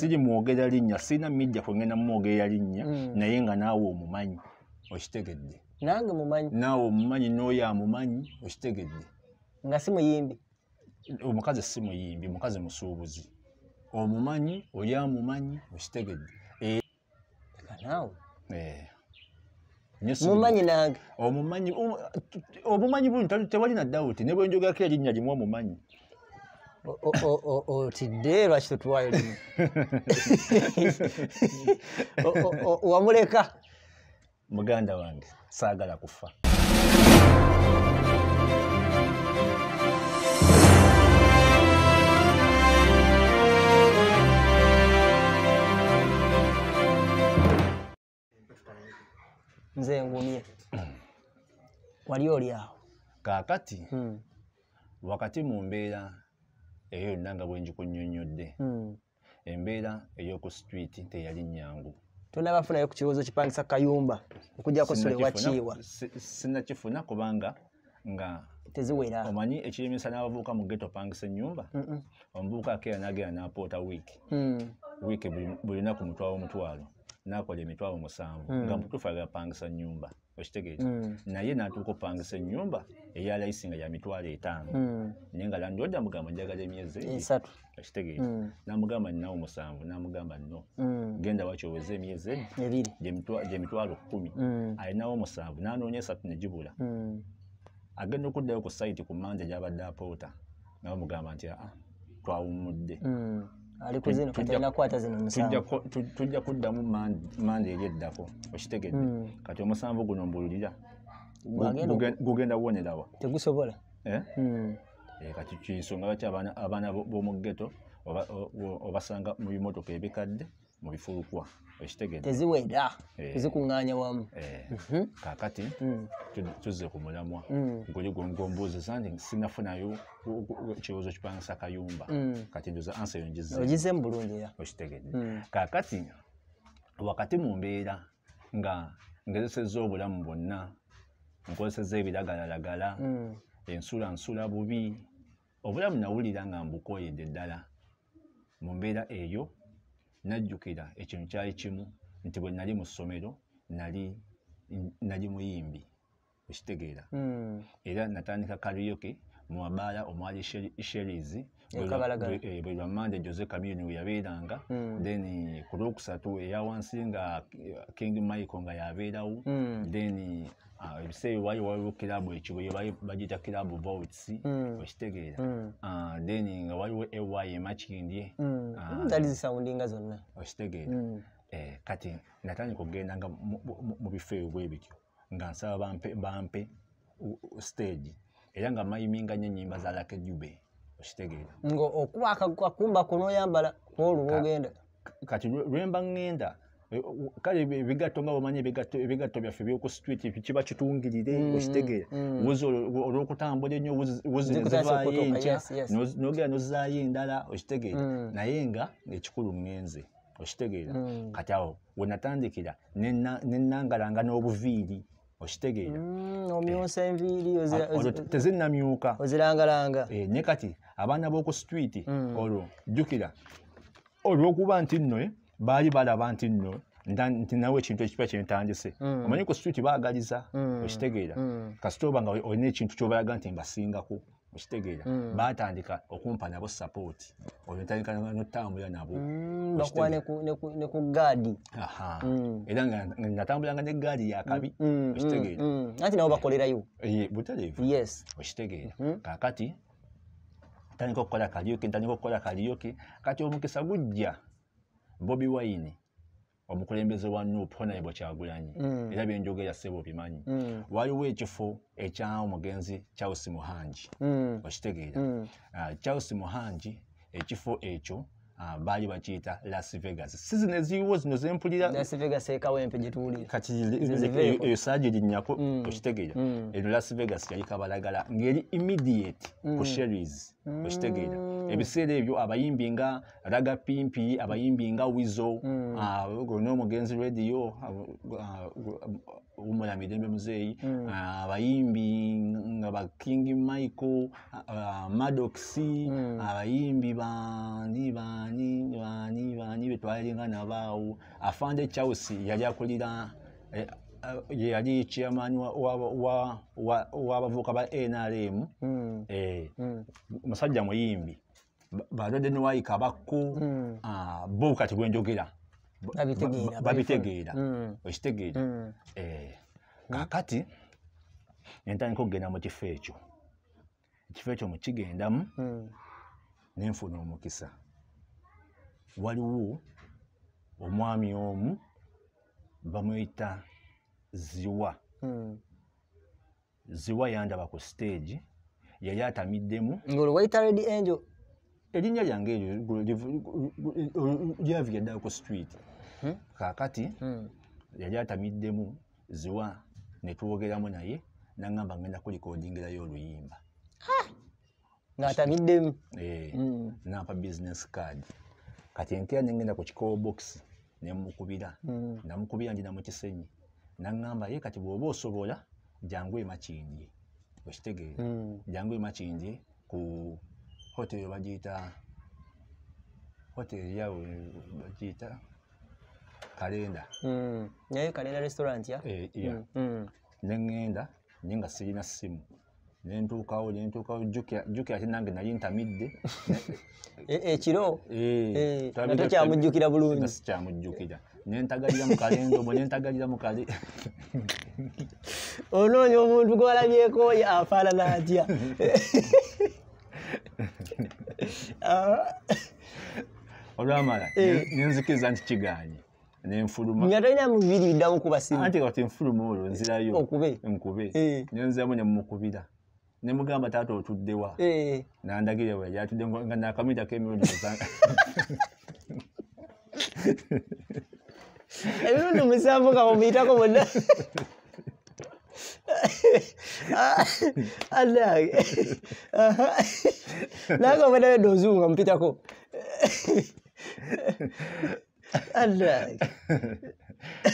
siri mwogera linnya sina media kwengena mwogera linnya naye nga naawe omumanyi okitegedde nange mumanyi naawe omumanyi n'oyo amumanyi okitegedde nga si muyimbi omukazi si muyimbi mukazi musuubuzi omumanyi oli amumanyi okitegedde naawe mumanyi nange omumanyi bulungi tewali na dawuti ne bwe njogerako erinnya limu omumanyi otidde lwaki totuwayo limu wamuleka muganda wange saagala kufa nze ngumye wali oli awo kaakati wakati mu mbeera eyo yonna nga bwe ngikunnyonnyodde embeera ey'oku street teyali nnyangu tonabafunayo ku kirowoozo kipangisa kayumba okujjako sole wakiiwa sinnakifuna kubanga nga teziwera omanyi ekiremesa n'abavubuka mu ghetto pangisa ennyumba omuvubuka akeera n'agenda n'apoota wiiki buli lunaku omutwalo n'akola emitwalo 7 nga mutuufu agala pangisa nnyumba okitegeeza naye n'atuuka opangisa ennyumba eya layisi nga ya mitwalo 5 naye nga landlord amugamba njagala emyezi 3 okitegeeza n'amugamba ninawo 7 n'amugamba nno genda wakyoweza emyezi 2 gye mitwalo 10 alinawo 7 n'anoonya 3 ne gibula agenda okuddayo ku site ku manja gy'abadde apoota naye amugamba nti twawummudde ali kuzino kati anakwata zino 7 tujja kuddamu manda eri eddako okitegedde kati 7 guno mbululira gugenda kuwonerawa tegusobola kati kinsonga lwaki abaana b'omu ghetto obasanga mu bimotoka ebikadde mu bifulukwa okitegedde teziwera tezikuŋŋaanya wamu kaakati tuzze ku mulamwa guli gombuuziza nti sinafunayo kirowoozo kipangisa kayumba kati ndoza ansa yo ogize mu bulungi okitegedde kaakati wakati mu mbeera nga ngezesezza obulamu bwonna nkozesezza ebiragalalagala ensula bubi obulamu nawulira nga mbukooyedde ddala mu mbeera eyo najjukira ekintu kyali kimu nti bwe nali mu ssomero nali muyimbi okitegeera era natandika karaoke mu mabaala omwali Sherry's bwe lwamande Jose Camille we yabeeranga then ku lwokusatu eya wansi nga King Michael nga yabeerawo then ebiseera waliwo kilabu ekibuye bagita kilabu Vaults okitegeera then nga waliwo ewaye makindye zali zisawundinga zonna okitegeera kati natandika okugendanga mu bifo ebyo bwe bityo nga nsaba bampe stage era nga mayiminga nnyo ennyimba za Lucky Dube okitegeera okuba akakumba kunoyambala olwo ogenda kati lwemba ngenda kale ebigatto nga bamanye ebigatto byaffe by'oku street kiba kitungirire okitegeera wuzi olw'okutambula ennyo wuzi nezivaayo enkya n'ogera n'ozaayo endala okitegeera naye nga ekikulu ŋŋenze okitegeera kati awo we natandikira nennangalanga n'obuviiri okitegeera omyosa enviiri tezinnamyuka ozirangalanga ne kati abaana b'oku street olwo jjukira olw'okuba nti nno baali balaba nti nno nti nawe ekintu ekipa kyentandise omanyi ku street baagaliza okitegeera kasita oba nga olina ekintu kyobalaga nti mbasingako okitegeera baatandika okumpa nabo support olwo ntandika n'otambula nabo bakuwa ne ku gaadi era nga natambulanga ne gaadi yakabi okitegeera anti nabo bakolerayo butaleevu okitegeera kaakati ntandika okukola karaoke kati omukisa gujja Bobi Wine omukulembeze wa Nuupu Honorable Kyagulanyi era byenjogera ssebo bimanyi waliwo ekifo ekya omugenzi Charles Muhangi okitegeera Charles Muhangi ekifo ekyo baali bakiyita Las Vegas sizino eziiwo zino zempulira Las Vegas ekawempe gye tuwulira kati eyo saagi linnyako okitegeera eyo Las Vegas yali kabalagala ng'eri immediate ku Sherry's okitegeera ebiseera ebyo abayimbi nga Raga Pimpi abayimbi nga Wizo n'omugenzi radio umula Mirembe Muzeeyi abayimbi nga ba King Michael Maddox abayimbi bani betwalinga nabaawo Afande Chausi yali akulira yali chairman w'abavubuka ba NRM musajja muyimbi balode niwaayika bakku bo kati bwenjogera babitegeera okitegeera kakati nentandika okugenda mu kifo ekyo mukigendamu nenfuna omukisa waliwo omwami omu bamuyita Ziwa yandaba ku stage yali atamiddemu ngolo wayita Red Angel erinnya lyange eryo lyavira ddala ku street kakati yali atamiddemu Ziwa ne twogeramu naye n'angamba ngenda kulikodingirayo oluyimba ng'atamiddemu nampa business card kati enkera nengenda ku kikowo box nemukubira namukubira ndina mu kisenyi n'angamba ye kati bw'oba osobola jangu emakindye okitegeera jangu emakindye ku hotel bagiyita hotel yawe bagiyita Kalenda naye Kalenda restaurant ya nengenda naye nga sirina ssimu nentuukawo jjukira ate nange nali ntamidde ekiro nato kyamujjukira bulungi sikyamujjukira nentagalira mu kalendo bwe nentagalira mu kale onoonya omuntu gwalabyeko afaanana atya olwamala nenzikiriza nti kigaanye nenfuluma nga talina mubiri biddamu kuba simu anti kati nfuluma olwo nzirayo nkube nenziramu nemukubira nemugamba taata otuddewa nandagire bwe yali atudde nga nakamwitako emirundi musanga emirundi musanvu nga mumuyitako bonna anange nange obadawedde ozungu nga mupitako anange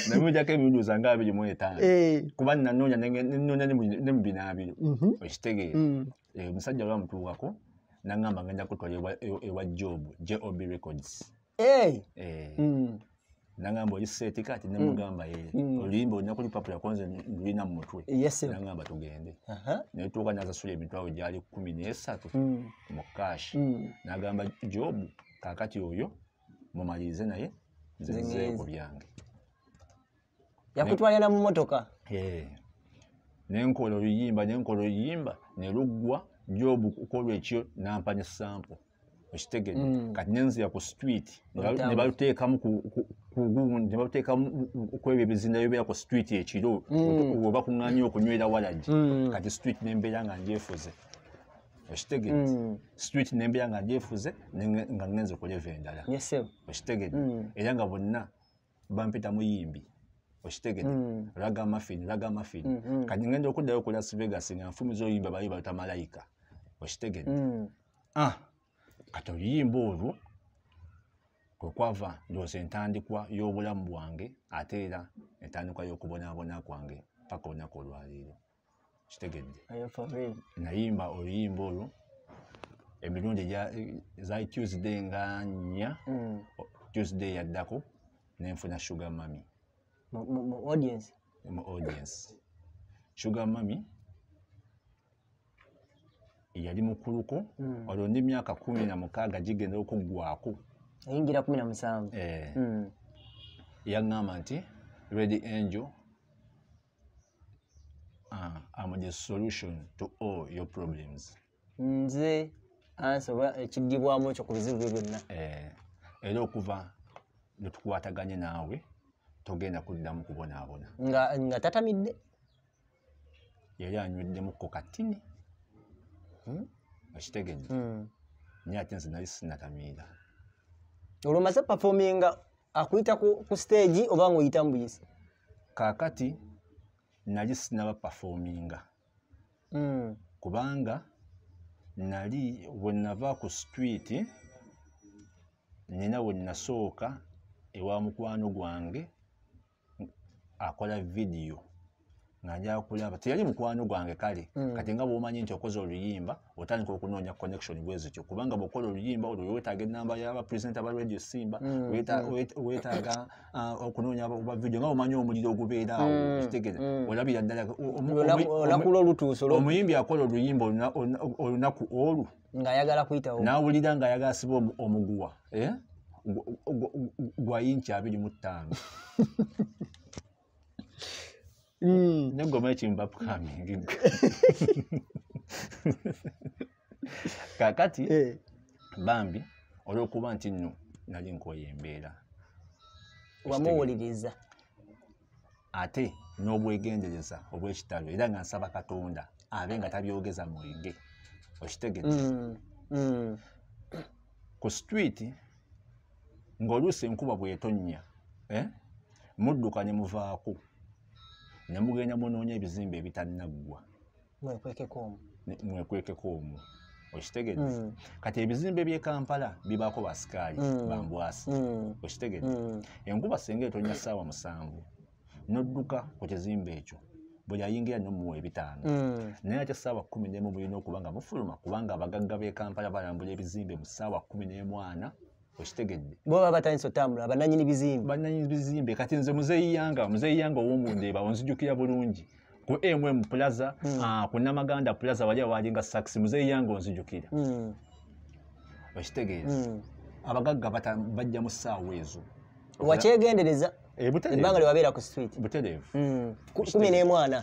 namujjako emirundi usanga 25 kuba nanoonya nenoonya ne mu 200 okitegeera omusajja olwamutuukako nangamba ngenda kutwala ewa Job Records nangamba oli seeti kati nemugamba oluyimba olina kulipapula konze lulina mu mutwe nangamba tugende netuuka nazasula emitwalo gyali 13 mu kashi nagamba Job kakati oyo mumalirize naye nzezeeyo ku byange yakutwalira mu motoka nenkola oluyimba neluggwa Job kukolwa ekyo nampa ne sample okitegeera kati nenzira ku street ne baluteekamu kwebyo ebizinda bibeera ku street ekiro oba kuŋŋaanya okunywera walagi kati street nembeera nga njefuze okitegeera street nembeera nga njefuze nga ngenze okuleva endala okitegeera era nga bonna bampita muyimbi okitegeera Raga Muffin kati ngenda okuddayo ku Las Vegas nga nfumiza oluyimba bali baluta Malayika okitegeera kati oluyimba olwo kwekwava ndowooza entandikwa y'obulamu bwange ate era entandikwa y'okubonaabona kwange paka olunaku olwaleero kitegedde nayimba oluyimba olwo emirundi za Tuesday nga 4 Tuesday yaddako nenfuna Sugar Mami mu audience Sugar Mami yali mukuluko olwo ndi myaka 16 gigenda okuggwako ayingira 17 yaŋŋamba nti Red Angel I'm the solution to all your problems nze ansobola ekiddibwamu ekyo ku bizibu bye byonna era okuva netukwataganye naawe togenda kuddamu kubonaabona nga tatamidde yali anyweddemu katini okitegedde naye ate nze nali sinatamiira olwo maze performinga akuyita ku stage oba ng'oyita mu buyisi kaakati nali sinaba performinga kubanga nali bwe nava ku street nina bwe nasooka ewa mukwano gwange akola video nga njala kulaba teyali mukwano gwange kale kati nga bw'omanyi nti okoze oluyimba otandika okunoonya connection bwe zityo kubanga bw'okola oluyimba olwo weetaaga ennamba y'abapresenta ba Radio Simba weetaaga okunoonya oba video nga omanyi omuliro ogubeera awo kitegeeza olabira ddala olakula olutuuso omuyimbi akola oluyimba olunaku olwo ng'ayagala kuyitawo n'awulira ng'ayagala siba omuguwa gwa inchi 25 Nengoma ekimu upcoming kakati bambi olw'okuba nti nno nali nkoye embeera wamuwuliriza ate n'obwegendereza obw'ekitalo era nga nsaba Katonda abe nga tabyogeza mwenge okitegedde ku street ng'oluusi enkuba bw'etonnya mudduka ne muvaako ne mugenda munoonya ebizimbe ebitannaggwa mwekwekeko omwo okitegedde kati ebizimbe by'e Kampala bibaako basikaali bambwasi okitegedde enkuba singa etonnya ssaawa 7 n'odduka ku kizimbe ekyo buli ayingira n'omuwa 5 naye ate ssaawa 11 bulina okuba nga mufuluma kubanga abagagga b'e Kampala balambula ebizimbe mu ssaawa 11 okitegedde bo baba batandise otambula bannannyini bizimbe kati nze muzeeyiyanga ow'omundeeba onzijukira bulungi ku Plaza ku Namaganda Plaza wali awalinga sax muzeeyiyanga onzijukira okitegeeza abagagga bajja mu ssaawa ezo wakyegendereza ebbanga lyewabeera ku street butereevu 11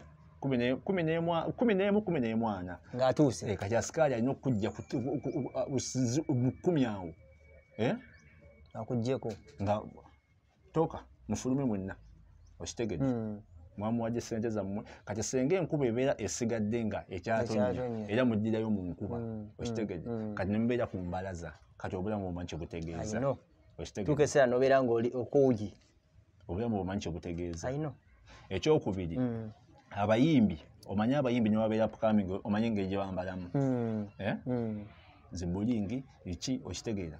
ng'atuuse kati asikaali alina okujja mu 10 awo akuggyeko nga toka mufulume mwenna okitegedde mwamuwadde ssente zammwe kati senga enkuba ebeera esigadde nga ekyatonnya era muddirayo mu nkuba okitegedde kati nemubeera ku mbalaza kati obulamu obumanyi kyebutegeeza tuuka eseera nobeera nga okuugi obulamu obumanyi kyebutegeeza ekyokubiri abayimbi omanyi abayimbi newabeera upcoming omanyi engeri gye bambalamu zibulingi iki okitegeera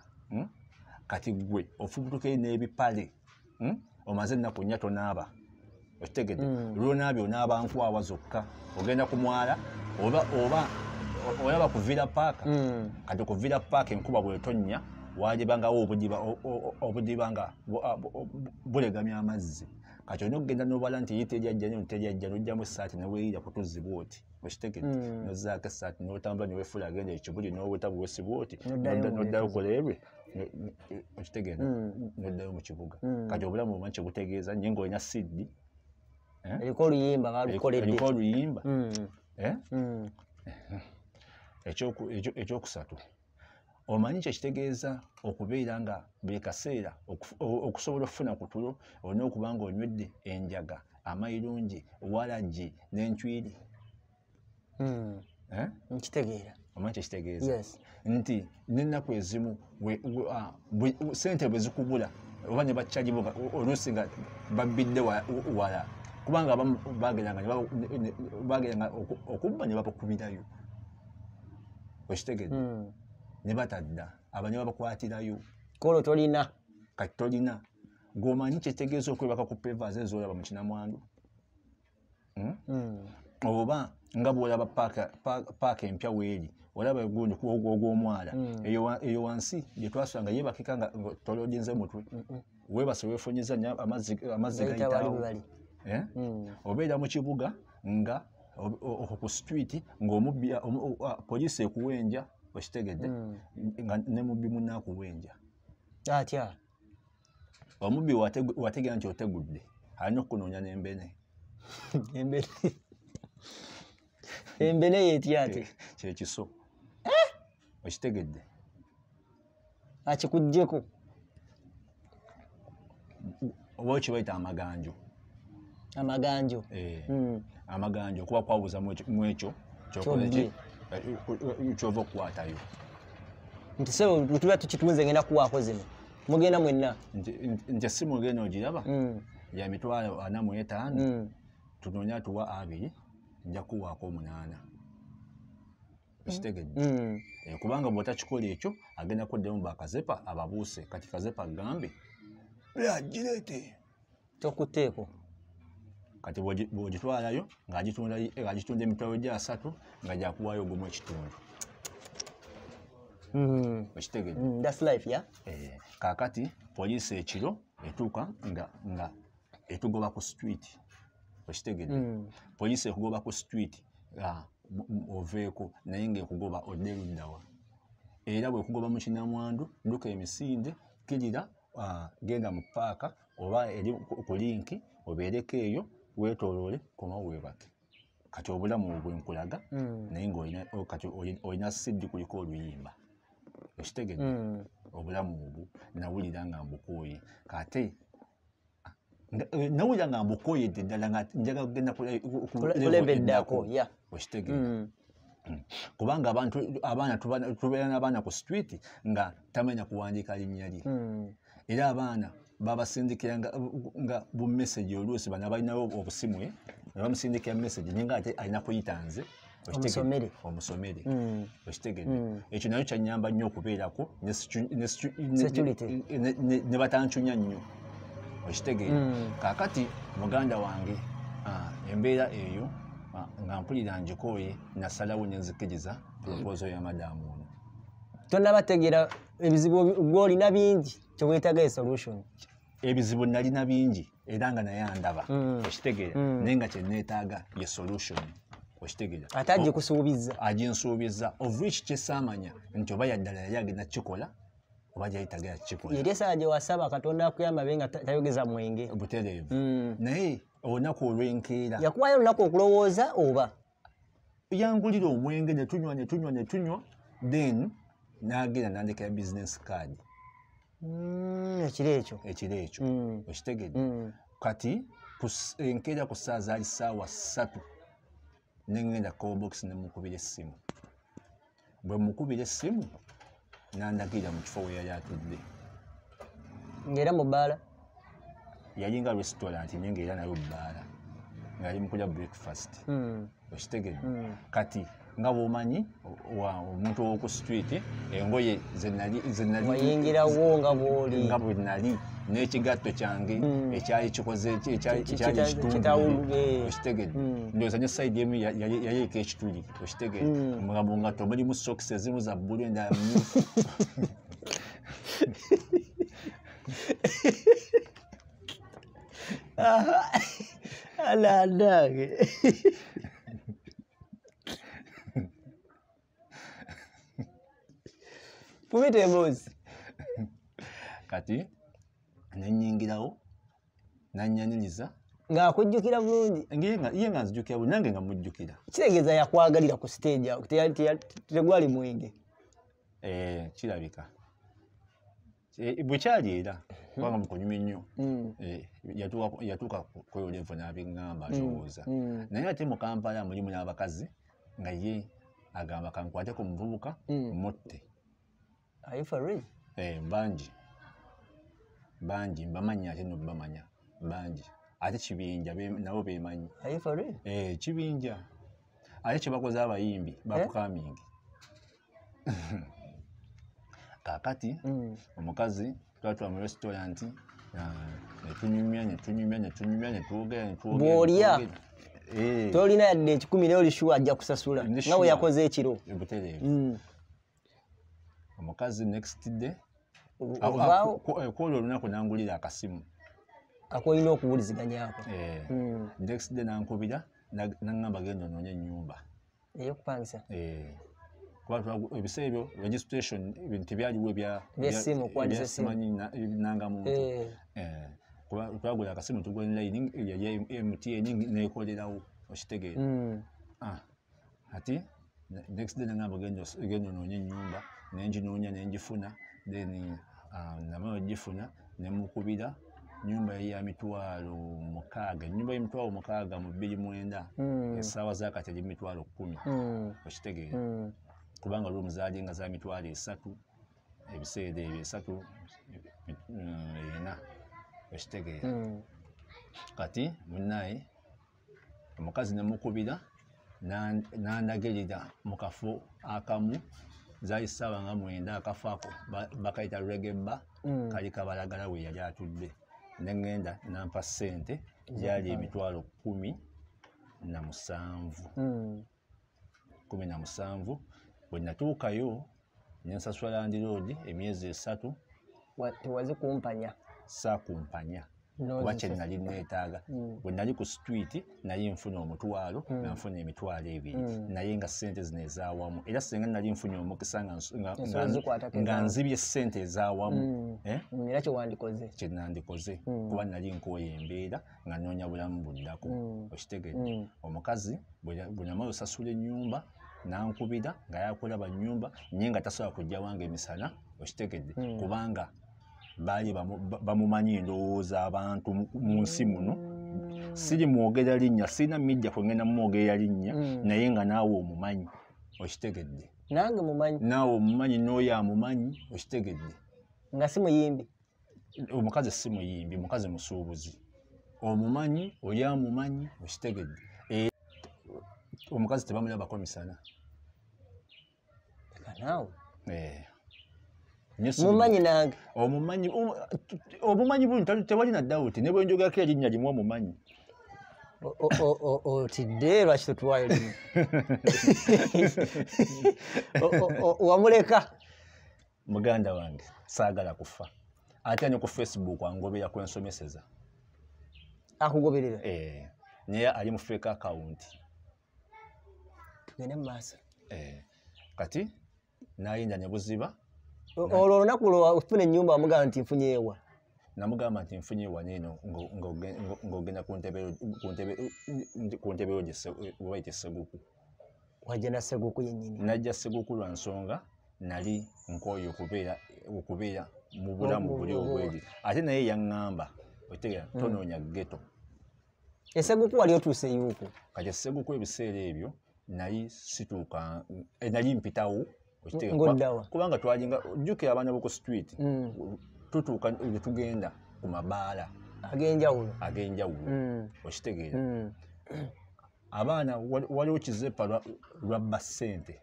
kati gwe ofubutuke n'ebipale omaze ennaku nnya tonaaba okitegedde lwonaabyo onaaba nkwawa zokka ogenda ku mwala oba olaba ku Villa Park kati ku Villa Park enkuba bw'etonnya waajibangawo obudiba nga bulegamya amazzi kati olina okugenda n'obala nti teryajja n'ojjamu essaati neweeyira kutuzzi bwoti okitegedde nozzaako essaati n'otambula neweefula agenda ekibuli n'oweta bwesi bwoti n'oddayo koleerwe okitegeeza n'oddayo mu kibuga kati obulamu obumanyi kyebutegeeza nye ng'olina siddi eriko oluyimba ekyokusatu omanyi kyekitegeeza okubeera nga buli kaseera okusobola okufuna ku tulo olina okuba nga onywedde enjaga amayirungi walagi n'encwiri nkitegeera omanyi kyekitegeeza nti n'ennaku ezimu sente bwe zikubula oba ne bakyalibo oluusi nga babbidde wala kubanga abamu bageranga okubba ne babakubirayo okitegedde ne batadda aba ne babakwatirayo kolo tolina kati tolina ng'omanyi kyekitegeeza okwebaka ku pavers ez'olaba mu kinamwandu oba nga bw'olaba paaka empya weeri olaba egundi ogw'omwala eyo wansi gye twasanga yeebakika nga tolodinze mutwe weebase weefunyiza nnyo amazzi gayitawo obeera mu kibuga nga ku street ng'omubbi poliisi ekuwenja okitegedde nga ne mubbi munna akuwenja atya omubbi wategera nti otegudde alina okukunoonya n'embene embene yetya ate kyekiso okitegedde akikuggyeko oba okibaita amaganjo amaganjo okuba kwabuuza mu ekyo kyova okukwatayo nti se tuba tukitunze ngenda kuwaako zino mugenda mwenna nti essimu ogenda ogiraba ya mitwalo 45 tunoonya tuwa 2 nja kuwaako 8 Okitegedde kubanga bw'otakikola ekyo agenda kuddemu bakazepa ababuuse kati kazepa agambe agireete tokuteeko kati bw'ogitwalayo ng'agitunda emitwalo gya 3 nga gyakuwaayo ogumu ekitundu. Okitegedde that's life ya kaakati poliisi ekiro etuuka nga etugoba ku street. Okitegedde poliisi ekugoba ku street oveeko naye ng'ekugoba odde luddawa era bwekugoba mu kinamwandu dduka emisinde kirira genda mu paaka oba eri ku linki obeereko eyo weetooloole koma weebake. Kati obulamu bwenkulaga naye kati olina siddi kuliko oluyimba. Okitegedde obulamu obwo nawulira nga mbukooye kate nawulira nga mbukooyedde ddala nga njagala kugenda kulebeddako ya. Okitegedde kubanga abaana tubeera n'abaana ku street nga tamanya kuwandiika linnya lye era abaana babasindikira nga bu message oluusi bano balinawo obusimu ne bamusindikira message naye nga ate alina kuyita nze omusomere. Okitegedde ekyo nayo kyannyamba nnyo okubeerako ne batancunya nnyo. Okitegedde kaakati muganda wange embeera eyo nga mpulira njikooye nasalawo nenzikiriza proposal ya madamu ono. Tonnabategeera ebizibu gw'olina bingi kyeweetaga solution. Ebizibu nalina bingi era nga naye andaba. Okitegeera naye nga kyenneetaaga ye solution. Okitegeera ate agikusuubiza aginsuubiza of which kyesaamanya nti oba yaddala yali agenda kukikola oba gyali tagenda kukikola. Yeri essaawa gye wasaba Katonda akuyamba be nga tayogeza mwenge butereevu naye olunaku olw'enkeera yakuwayo olunaku okulowooza oba yangulira omwenge ne tunywa then n'agenda n'andekera business card ekiro ekyo. Okitegedde kati enkeera ku ssaawa zaali ssaawa 3 nengenda callbox nemukubira essimu. Bwe mukubira essimu n'andagirira mu kifo we yali atudde ng'era mu bbaala yali nga restaurant naye ng'era nayo bbaala ng'ali mu kulya breakfast. Okitegedde kati nga bw'omanyi omuntu ow'oku street engoye wayingirawo nga bwe nali n'ekigatto kyange ekyali kikoze ekyali kitundu. Okitegedde ndowooza ne sayidi emu yaleeka ekituli. Okitegedde mu ngatto mulimu sokisi ezimu za bbulu endala mmyufu. alandange pumite bozi kati nenyingirawo nanyaniriza ng'akujjukira bulungi ye nga nzijukira bulungi nange nga mujjukira. Kitegeeza yakwagalira ku stage awo tegwali mwenge. Kirabika bwe kyali era kubanga mukunyumya nnyo yatuuka kweyolevo n'abiŋŋamba ndowooza naye ate mu Kampala mulimu n'abakazi nga ye agamba kankwateko muvubuka mutte. Bangi mbamanya ate nobamanya bangi ate kibinja nabo bemanyi kibinja ate kyebakoze abayimbi bakukamingi. Kakati omukazi twatula mu restaurant netunyumya bw'olya tolina yadde 10 naye olishuwa ajja kusasula nga bwe yakoze ekiro. Omukazi next day kwolwo olunaku nangulira akasimu akolina okuwuliziganyako. Next day nankubira naŋŋamba genda onoonye ennyumba ey'okupangisa. Ebiseera ebyo registration ebintu tebyaliwo ebyasimanyi nanga muntu. Twagula akasimu tugula line ya MTN nekolerawo. Okitegeera ati next day naŋŋamba genda onoonye ennyumba nenginoonya nengifuna then namala ogifuna nemukubira nyumba ya mitwalo 6 ennyumba y'emitwalo 6 mu 29 essaawa zakati eri mitwalo 10. Okitegeera kubanga roomu zaali nga za mitwalo 3 ebiseera ebyo 3 4. Okitegeera kati munnaye omukazi nemukubira n'andagirira mu kafo akamu zaali ssaawa nga 9 akafo ako bakayita regeba kali kabalagala we yali atudde ne ŋŋenda nampa ssente gyali emitwalo 17 bwe natuukayo ne nsasula landiroodi emyezi 3 tewazikumpanya saakumpanya kuba kye nali neetaaga bwe nali ku street naye nfuna omutwalo nga nfuna emitwalo 2 naye nga ssente zino ezaawamu era singa nali nfunye omukisa nga nzibye ssente ezaawamu era kye nandikoze kuba nali nkooye embeera nga noonya bulamu buddako okitegedde omukazi bwe namala osasula ennyumba nankubira nga yakulaba nnyumba naye nga tasobola kujja wange emisana okitegedde kubanga baali bamumanyi ndowooza abantu mu nsi muno siri mwogera linnya sirina mijja kwengenda mumwogerera linnya naye nga naawe omumanyi okitegedde nange mumanyi naawe omumanyi n'oyo amumanyi okitegedde nga si muyimbi omukazi si muyimbi mukazi musuubuzi omumanyi oli amumanyi okitegedde omukazi tebamulabako misana naawe mumanyi nange omumanyi bulungi tewali na dawuti ne bwe njogerako erinnya limu omumanyi otidde lwaki totuwayo limu wamuleka muganda wange saagala kufa ate ne ku Facebook angobera kwensomeseza akugoberera naye ali mu fake account tugende mu maaso kati nayinda ne buziba olwo olunaku lwo ofuna ennyumba wamugamba nti nfunye ewa namugamba nti nfunye ewa neeno ng'ogenda ku ntebe yo gyebayita Seguku wajja na Seguku yennyini najja Seguku lwa nsonga nali nkooye okubeera mu bulamu buli obweri ate naye yaŋŋamba otegera tonoonya ghetto eSeguku wali otuuse yuuku kati eSeguku ebiseera ebyo nali situuka nali mpitawo kubanga twalinga jjukira abaana b'oku street tutuuka ne tugenda ku mabaala ag'enjawulo okitegeera abaana waliwo kizepa lwabba ssente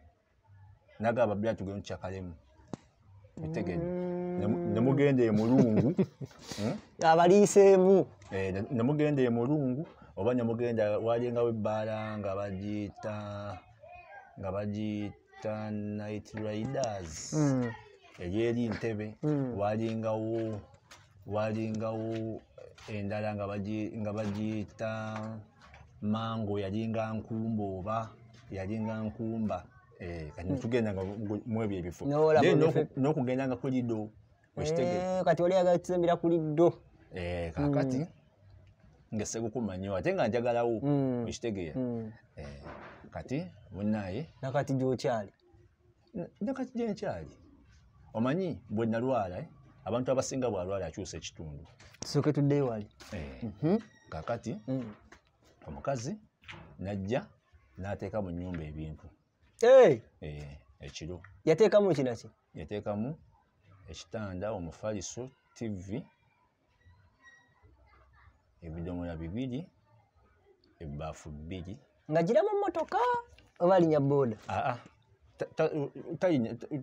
nagamba bbira tugenda tukyakalemu otegedde ne mugenda emulungu abaliiseemu ne mugenda emulungu oba ne mugenda walingawo ebbaala nga bagiyita Night Riders eryeri Ntebe walingawo endala nga bagiyita Mango yalinga Nkumba oba yalinga Nkumba kati netugenda nga mu ebyo ebifo n'okugenda ku Lido kati oli ayagala tusembera ku Lido kakati ng'eSeguku manyiwa ate nga njagalawo okitegeera kati munnaye nakati gy'okyali nakati gyenkyali omanyi bwe nalwala abantu abasinga bwalwala akyusa ekitundu tusooke tuddeyo wali kakati omukazi najja n'ateeka mu nnyumba ebintu ekiro yateekamu kinaki yateekamu ekitanda omufaliso TV ebidomola 2 ebbaafu 2 nga gira mu mmotoka oba alinya booda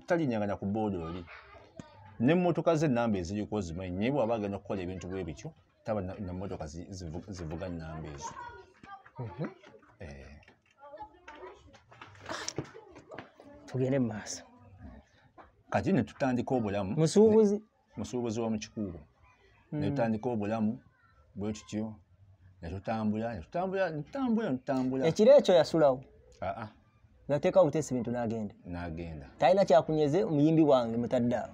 talinyagana ku booda oli n'emmotoka z'ennamba eziriko zimanyi naye bw'aba agenda okukola ebintu bwe bityo taba na mmotoka zivuga nnamba ezo tugende mu maaso kati ne tutandika obulamu musuubuzi w'omu kikuubo ne tutandika obulamu bwe tutyo ne tutambula ekiro ekyo yasulawo nateeka buteesi bintu n'agenda talina kyakunyeze omuyimbi wange mutaddaawo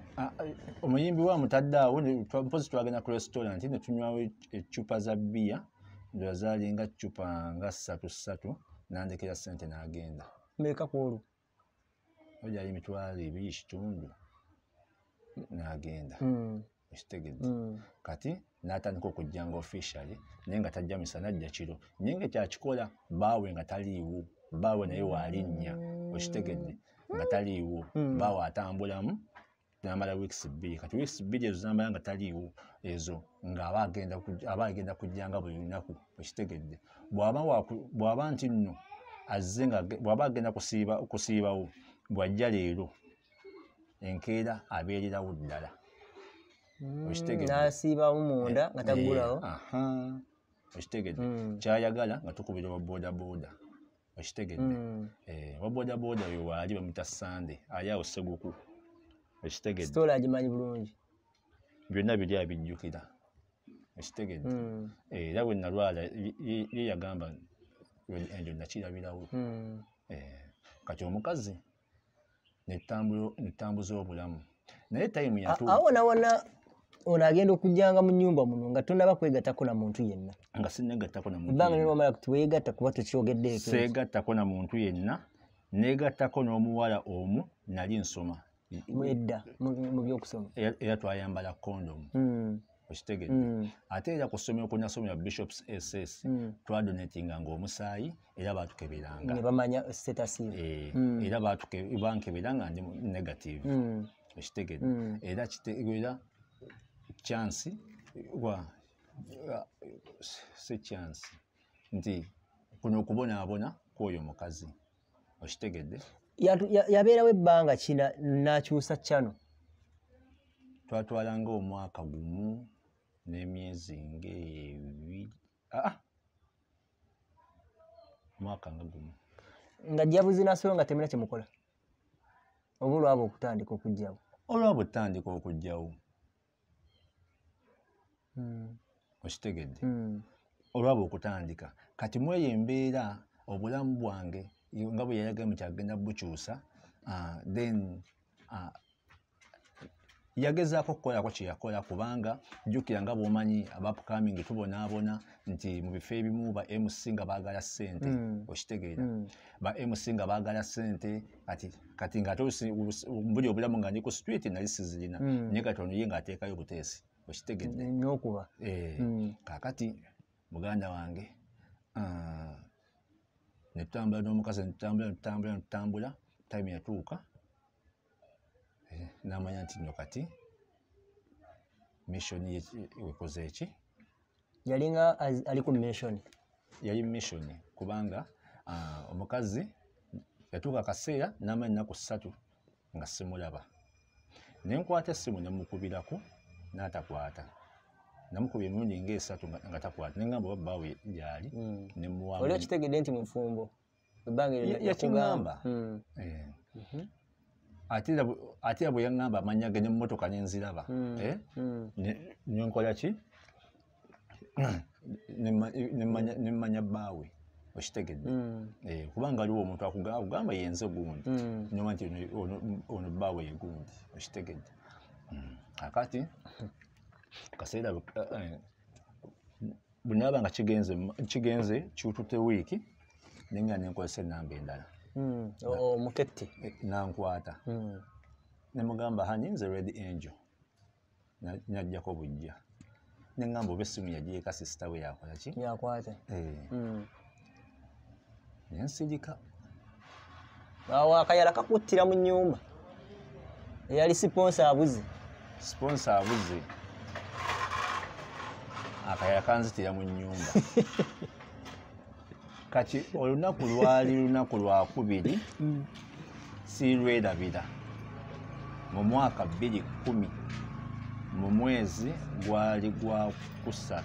omuyimbi wa mutaddaawo mpozi twagenda ku restaurant ne tunywawo eccupa za bbiya ndoola zaalinga ccupa nga 3 n'andekera ssente n'agenda meeka ku olwo ogyali emitwalo 2.5 n'agenda ekitegedde kati n'atandika okujjanga officially naye nga tajja misana ajja kiro naye nga kyakikola baawe nga taliiwo baawe naye waalinnya okitegedde nga taliiwo baawe atambulamu namala weeks 2 kati weeks 2 ezo zamala nga taliiwo ezo ng'aba agenda kujjanga buli lunaku okitegedde bw'aba nti nno azze nga bw'aba agenda kusiibawo bw'ajja leero enkeera abeererawo ddala. N'asiibawo munda nga taggulawo. Okitegedde kyayagala nga tukubira wa boodabooda. Okitegedde wa boodabooda oyo waali bamuyita Sande ali awo Sseguku. Okitegedde sitoola agimanyi bulungi, byonna biri abijjukira. Okitegedde era bwe nalwala ye yagamba enjo nakirabirawo. Kati omukazi netambuza obulamu naye tayimu yatuuka awo wona ono agenda okujjanga mu nnyumba muno nga tonnaba kwegattako na muntu yenna. nga sinnegattako na muntu ebbanga newamala kuti weegatta kuba tukyogeddeeko. seegattako na muntu yenna, neegattako n'omuwala omu nali nsoma edda mu byokusoma era twayambala kondomu. Okitegedde ate era ku ssomero kwe nasomera Bishops SS twadonatinga ng'omusaayi era baatukeberanga ne bamanya status era bankebera nga ndi negative. Okitegedde era kitegeera chance si chance nti kuno okubonaabona kw'oyo mukazi. Okitegedde yabeerawo ebbanga kina n'akyusa kyano. Twatwalanga omwaka gumu n'emyezi ng'ebiri mwaka nga gumu nga jabuzi nasoyo nga temina kyemukola oba olwaba okutandika okujjawo. Olwaba otandika okujjawo. Okitegedde olwaba okutandika kati mweyo embeera obulamu bwange nga bwe yayagala nti agenda bukyusa then yagezaako okukolako kye yakola kubanga jjukira nga bw'omanyi abapkamingi tubonaabona nti mu bifo ebimu ba MC nga baagala ssente. Okitegeera ba MC nga baagala ssente kati nga buli obulamu nga ndi ku street nali sizirina naye kati ono ye ng'ateekayo buteesi. Okitegedde n'okuba kaakati muganda wange ne tutambula n'omukazi netutambula time yatuuka n'amanya nti nno kati mission wekoze eki. yalinga ali ku mission. Yali mission kubanga omukazi yatuuka akaseera n'amanya ennaku 3 nga simulaba. Nenkwata essimu nemukubirako n'atakwata. Namukubye emirundi nga 3 nga takwata. Nengamba babbaawe gyali nemuwaamu. Oli okitegedde nti mufumbo yakigamba. Ate bwe yaŋŋamba amannya ge n'emmotoka nenziraba nenkola ki nemmanya bbaawe. Okitegedde kubanga aliwo omuntu akugamba yenze gundi noma nti ono bbaawe ye gundi. Okitegedde akati kaseera bwe naba nga kigenze kiwutute wiiki nenga nenkozesa ennamba endala omutette nankwata nemugamba hani nze Red Angel najjako bujja nengamba oba essimu yagireeka sisita we yakola ki yakwata nensirika awo akayala kakuttira mu nnyumba eyali siponsa abuze akayala kanzitira mu nnyumba. Kati olunaku lwali lunaku lwakubiri sirwerabira mu mwaka 2010 mu mwezi gwali gwa 3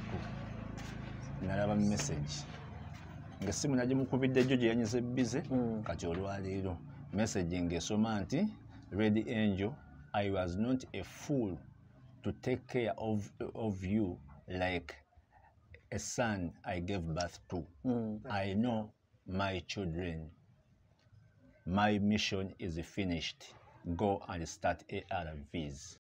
nalaba message ng'essimu nagimukubidde jjo gye yanyize bize. Kati olwaleero message ng'esoma nti Red Angel, I was not a fool to take care of you like a son I gave birth to. I know my children. My mission is finished. Go and start ARVs.